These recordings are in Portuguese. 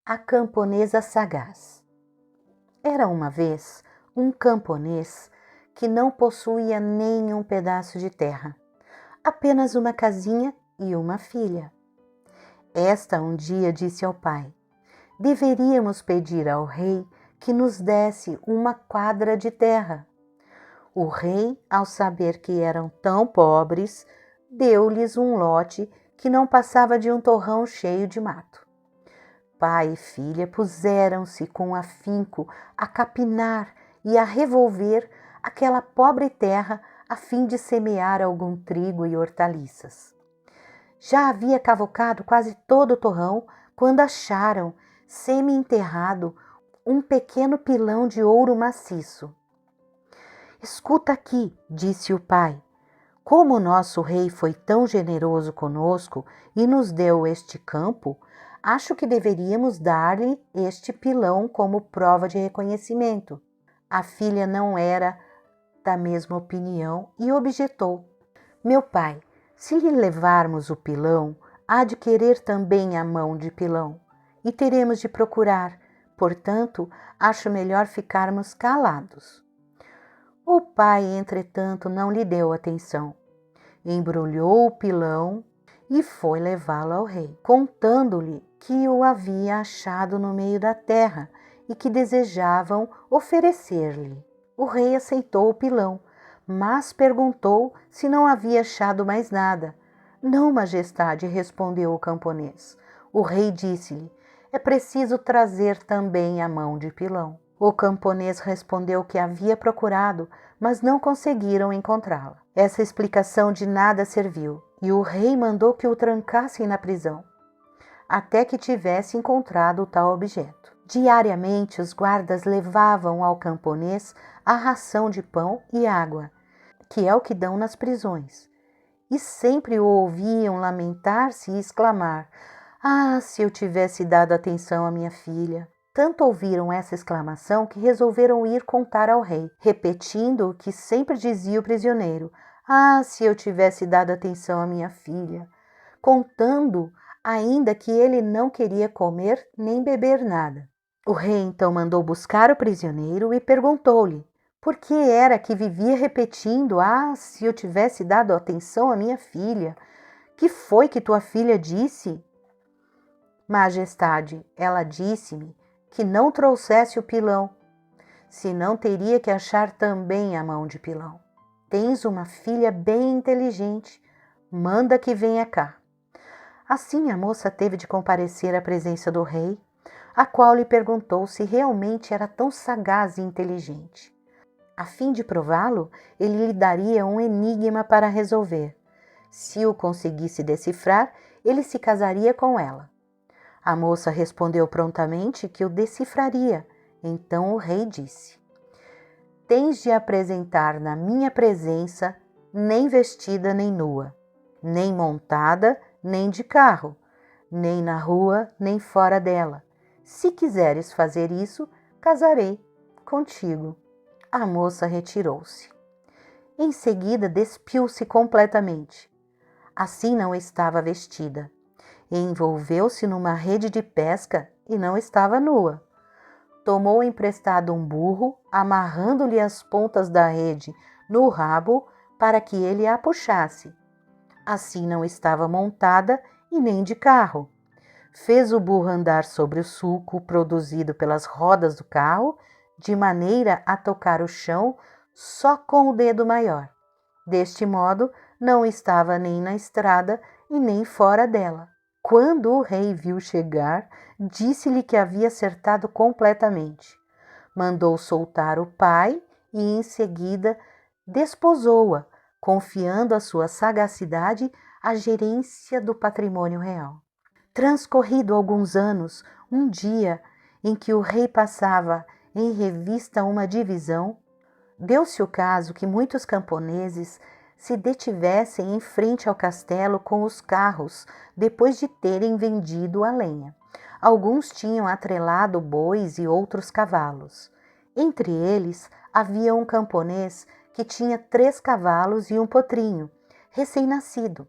A camponesa sagaz. Era uma vez um camponês que não possuía nenhum pedaço de terra, apenas uma casinha e uma filha. Esta um dia disse ao pai: deveríamos pedir ao rei que nos desse uma quadra de terra. O rei, ao saber que eram tão pobres, deu-lhes um lote que não passava de um torrão cheio de mato. Pai e filha puseram-se com afinco a capinar e a revolver aquela pobre terra a fim de semear algum trigo e hortaliças. Já havia cavocado quase todo o torrão quando acharam, semi-enterrado, um pequeno pilão de ouro maciço. Escuta aqui, disse o pai, como o nosso rei foi tão generoso conosco e nos deu este campo, acho que deveríamos dar-lhe este pilão como prova de reconhecimento. A filha não era da mesma opinião e objetou: meu pai, se lhe levarmos o pilão, há de querer também a mão de pilão, e teremos de procurar, portanto, acho melhor ficarmos calados. O pai, entretanto, não lhe deu atenção. Embrulhou o pilão e foi levá-lo ao rei, contando-lhe que o havia achado no meio da terra e que desejavam oferecer-lhe. O rei aceitou o pilão, mas perguntou se não havia achado mais nada. Não, majestade, respondeu o camponês. O rei disse-lhe: é preciso trazer também a mão de pilão. O camponês respondeu que havia procurado, mas não conseguiram encontrá-la. Essa explicação de nada serviu, e o rei mandou que o trancassem na prisão, até que tivesse encontrado o tal objeto. Diariamente, os guardas levavam ao camponês a ração de pão e água, que é o que dão nas prisões, e sempre o ouviam lamentar-se e exclamar: ah, se eu tivesse dado atenção à minha filha! Tanto ouviram essa exclamação que resolveram ir contar ao rei, repetindo o que sempre dizia o prisioneiro: ah, se eu tivesse dado atenção à minha filha! Contando ainda que ele não queria comer nem beber nada. O rei então mandou buscar o prisioneiro e perguntou-lhe por que era que vivia repetindo: ah, se eu tivesse dado atenção à minha filha! Que foi que tua filha disse? Majestade, ela disse-me que não trouxesse o pilão, senão teria que achar também a mão de pilão. Tens uma filha bem inteligente, manda que venha cá. Assim a moça teve de comparecer à presença do rei, a qual lhe perguntou se realmente era tão sagaz e inteligente. A fim de prová-lo, ele lhe daria um enigma para resolver. Se o conseguisse decifrar, ele se casaria com ela. A moça respondeu prontamente que o decifraria. Então o rei disse: tens de apresentar na minha presença, nem vestida nem nua, nem montada nem de carro, nem na rua nem fora dela. Se quiseres fazer isso, casarei contigo. A moça retirou-se. Em seguida despiu-se completamente. Assim não estava vestida. Envolveu-se numa rede de pesca e não estava nua. Tomou emprestado um burro, amarrando-lhe as pontas da rede no rabo para que ele a puxasse. Assim não estava montada e nem de carro. Fez o burro andar sobre o sulco produzido pelas rodas do carro, de maneira a tocar o chão só com o dedo maior. Deste modo, não estava nem na estrada e nem fora dela. Quando o rei viu chegar, disse-lhe que havia acertado completamente. Mandou soltar o pai e, em seguida, desposou-a, confiando à sua sagacidade a gerência do patrimônio real. Transcorrido alguns anos, um dia em que o rei passava em revista uma divisão, deu-se o caso que muitos camponeses se detivessem em frente ao castelo com os carros, depois de terem vendido a lenha. Alguns tinham atrelado bois e outros cavalos. Entre eles havia um camponês que tinha 3 cavalos e um potrinho, recém-nascido,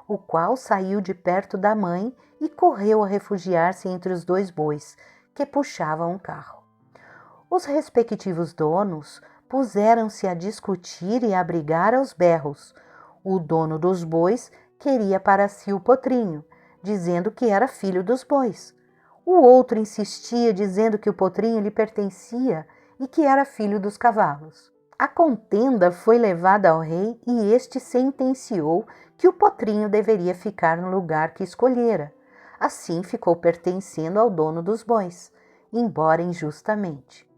o qual saiu de perto da mãe e correu a refugiar-se entre os 2 bois que puxavam um carro. Os respectivos donos puseram-se a discutir e a brigar aos berros. O dono dos bois queria para si o potrinho, dizendo que era filho dos bois. O outro insistia, dizendo que o potrinho lhe pertencia e que era filho dos cavalos. A contenda foi levada ao rei e este sentenciou que o potrinho deveria ficar no lugar que escolhera. Assim ficou pertencendo ao dono dos bois, embora injustamente.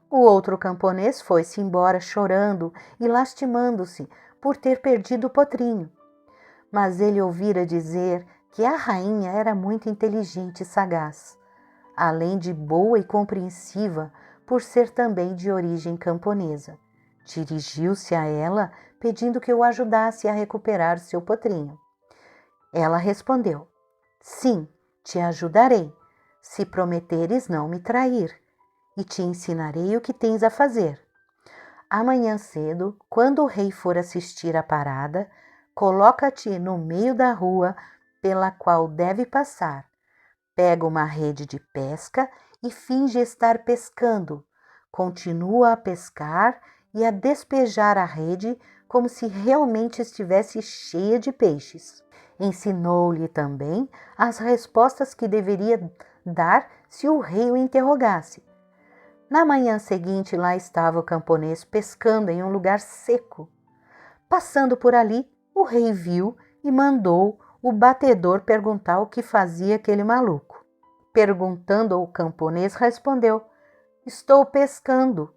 O outro camponês foi-se embora chorando e lastimando-se por ter perdido o potrinho. Mas ele ouvira dizer que a rainha era muito inteligente e sagaz, além de boa e compreensiva por ser também de origem camponesa. Dirigiu-se a ela pedindo que o ajudasse a recuperar seu potrinho. Ela respondeu: sim, te ajudarei, se prometeres não me trair, e te ensinarei o que tens a fazer. Amanhã cedo, quando o rei for assistir à parada, coloca-te no meio da rua pela qual deve passar. Pega uma rede de pesca e finge estar pescando. Continua a pescar e a despejar a rede como se realmente estivesse cheia de peixes. Ensinou-lhe também as respostas que deveria dar se o rei o interrogasse. Na manhã seguinte, lá estava o camponês pescando em um lugar seco. Passando por ali, o rei viu e mandou o batedor perguntar o que fazia aquele maluco. Perguntando ao camponês, respondeu: estou pescando.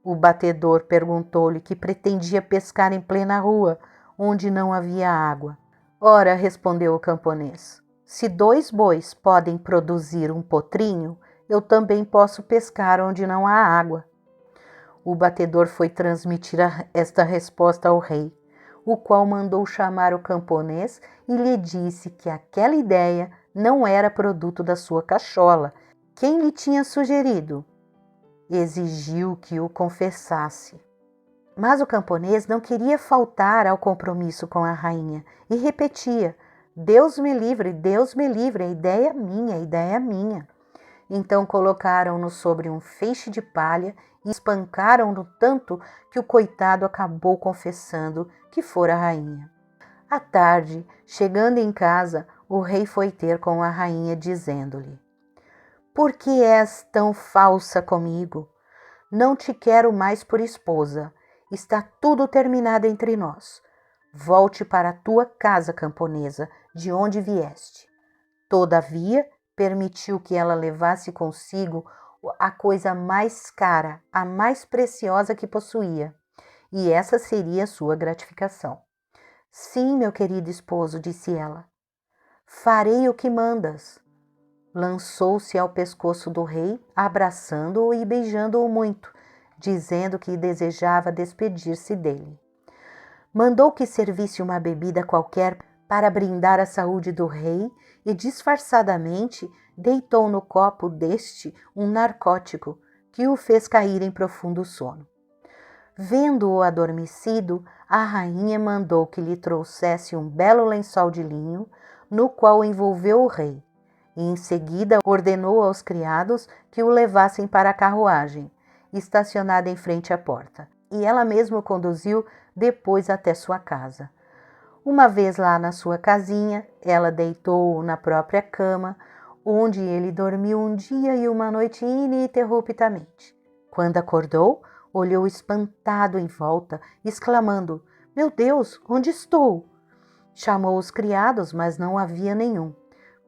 O batedor perguntou-lhe que pretendia pescar em plena rua, onde não havia água. Ora, respondeu o camponês, se 2 bois podem produzir um potrinho, eu também posso pescar onde não há água. O batedor foi transmitir esta resposta ao rei, o qual mandou chamar o camponês e lhe disse que aquela ideia não era produto da sua cachola. Quem lhe tinha sugerido? Exigiu que o confessasse. Mas o camponês não queria faltar ao compromisso com a rainha e repetia: Deus me livre, a ideia é minha, a ideia é minha. Então colocaram-no sobre um feixe de palha e espancaram-no tanto que o coitado acabou confessando que fora a rainha. À tarde, chegando em casa, o rei foi ter com a rainha, dizendo-lhe: por que és tão falsa comigo? Não te quero mais por esposa. Está tudo terminado entre nós. Volte para a tua casa camponesa, de onde vieste. Todavia, permitiu que ela levasse consigo a coisa mais cara, a mais preciosa que possuía, e essa seria a sua gratificação. Sim, meu querido esposo, disse ela. Farei o que mandas. Lançou-se ao pescoço do rei, abraçando-o e beijando-o muito, dizendo que desejava despedir-se dele. Mandou que servisse uma bebida qualquer para brindar a saúde do rei e, disfarçadamente, deitou no copo deste um narcótico que o fez cair em profundo sono. Vendo-o adormecido, a rainha mandou que lhe trouxesse um belo lençol de linho, no qual envolveu o rei, e em seguida ordenou aos criados que o levassem para a carruagem, estacionada em frente à porta, e ela mesma o conduziu depois até sua casa. Uma vez lá na sua casinha, ela deitou-o na própria cama, onde ele dormiu um dia e uma noite ininterruptamente. Quando acordou, olhou espantado em volta, exclamando: meu Deus, onde estou? Chamou os criados, mas não havia nenhum.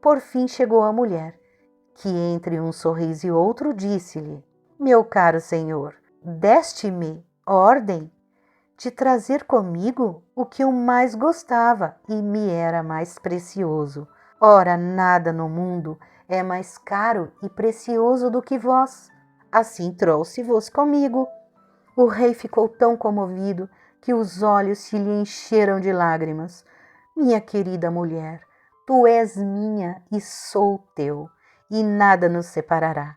Por fim chegou a mulher, que entre um sorriso e outro disse-lhe: meu caro senhor, deste-me ordem de trazer comigo o que eu mais gostava e me era mais precioso. Ora, nada no mundo é mais caro e precioso do que vós. Assim trouxe-vos comigo. O rei ficou tão comovido que os olhos se lhe encheram de lágrimas. Minha querida mulher, tu és minha e sou teu, e nada nos separará.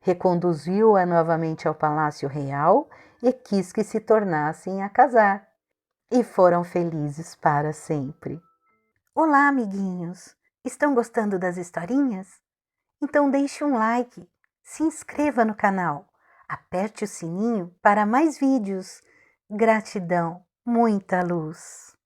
Reconduziu-a novamente ao palácio real e quis que se tornassem a casar. E foram felizes para sempre. Olá, amiguinhos! Estão gostando das historinhas? Então deixe um like, se inscreva no canal, aperte o sininho para mais vídeos. Gratidão, muita luz!